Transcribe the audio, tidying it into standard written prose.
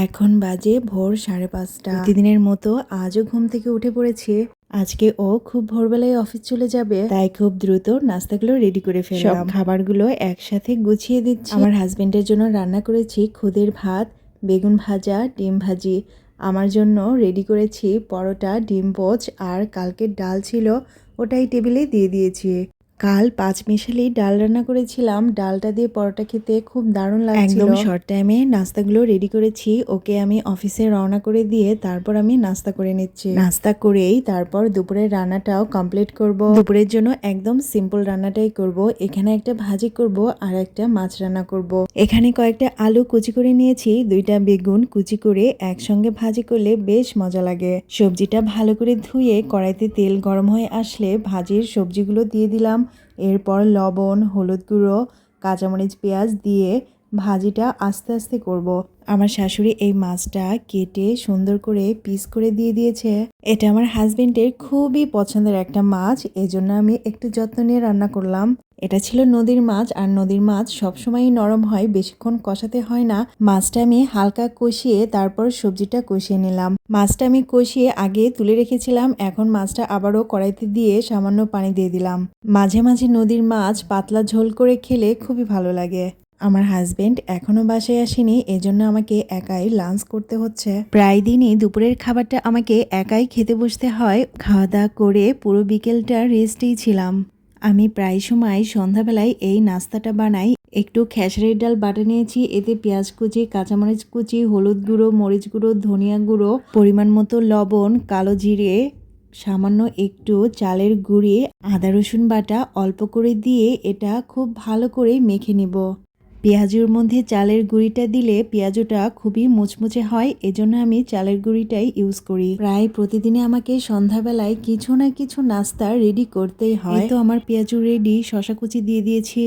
এখন বাজে ভোর 5:30। প্রতিদিনের মতো আজও ঘুম থেকে উঠে পড়েছে। আজকে ও খুব ভোরবেলায় অফিস চলে যাবে, তাই খুব দ্রুত নাস্তাগুলো রেডি করে ফেললাম। সব খাবারগুলো একসাথে গুছিয়ে দিচ্ছি। আমার হাজবেন্ডের জন্য রান্না করেছি খুদের ভাত, বেগুন ভাজা, ডিম ভাজি। আমার জন্য রেডি করেছি পরোটা, ডিম পোচ, আর কালকের ডাল ছিল ওটাই টেবিলে দিয়ে দিয়েছি। কাল 5 মিশালি ডাল রান্না করেছিলাম। ডালটা দিয়ে পরোটা খেতে খুব দারুণ লাগছিল। একদম শর্ট টাইমে নাস্তাগুলো রেডি করেছি। ওকে আমি অফিসে রওনা করে দিয়ে তারপর আমি নাস্তা করে নিচ্ছি। নাস্তা করেই তারপর দুপুরের রান্নাটাও কমপ্লিট করব। দুপুরের জন্য একদম সিম্পল রান্নাটাই করব। এখানে একটা ভাজি করব আর একটা মাছ রান্না করব। এখানে কয়েকটা আলু কুচি করে নিয়েছি, 2টা বেগুন কুচি করে একসঙ্গে ভাজি করলে বেশ মজা লাগে। সবজিটা ভালো করে ধুয়ে কড়াইতে তেল গরম হয়ে আসলে ভাজির সবজিগুলো দিয়ে দিলাম। এরপর লবণ, হলুদ গুঁড়ো, কাঁচামরিচ, পেঁয়াজ দিয়ে ভাজিটা আস্তে আস্তে করব। আমার শাশুড়ি এই মাছটা কেটে সুন্দর করে পিস করে দিয়ে দিয়েছে। এটা আমার হাজবেন্ডের খুবই পছন্দের একটা মাছ, এজন্য আমি একটু যত্ন নিয়ে রান্না করলাম। এটা ছিল নদীর মাছ, আর নদীর মাছ সবসময়ই নরম হয়, বেশিক্ষণ কষাতে হয় না। মাছটা আমি হালকা কষিয়ে তারপর সবজিটা কষিয়ে নিলাম। মাছটা আমি কষিয়ে আগে তুলে রেখেছিলাম, এখন মাছটা আবারও কড়াইতে দিয়ে সামান্য পানি দিয়ে দিলাম। মাঝে মাঝে নদীর মাছ পাতলা ঝোল করে খেলে খুবই ভালো লাগে। আমার হাজবেন্ড এখনো বাসায় আসেনি, এজন্য আমাকে একাই লাঞ্চ করতে হচ্ছে। প্রায় দিনই দুপুরের খাবারটা আমাকে একাই খেতে বসতে হয়। খাওয়া দাওয়া করে পুরো বিকেলটা রেস্টেই ছিলাম। আমি প্রায় সময় সন্ধ্যাবেলায় এই নাস্তাটা বানাই। একটু খেসারির ডাল বাটা নিয়েছি, এতে পেঁয়াজ কুচি, কাঁচামরিচ কুচি, হলুদ গুঁড়ো, মরিচ গুঁড়ো, ধনিয়া গুঁড়ো, পরিমাণ মতো লবণ, কালো জিরে, সামান্য একটু চালের গুঁড়ি, আদা রসুন বাটা অল্প করে দিয়ে এটা খুব ভালো করে মেখে নিব। পেঁয়াজুর মধ্যে চালের গুঁড়িটা দিলে পেঁয়াজুটা খুবই মুচমুচে হয়, এজন্য আমি চালের গুঁড়িটাই ইউজ করি। প্রায় প্রতিদিনে আমাকে সন্ধ্যাবেলায় কিছু না কিছু নাস্তা রেডি করতেই হয়। তো আমার পেঁয়াজু রেডি, শশা কুচি দিয়ে দিয়েছি।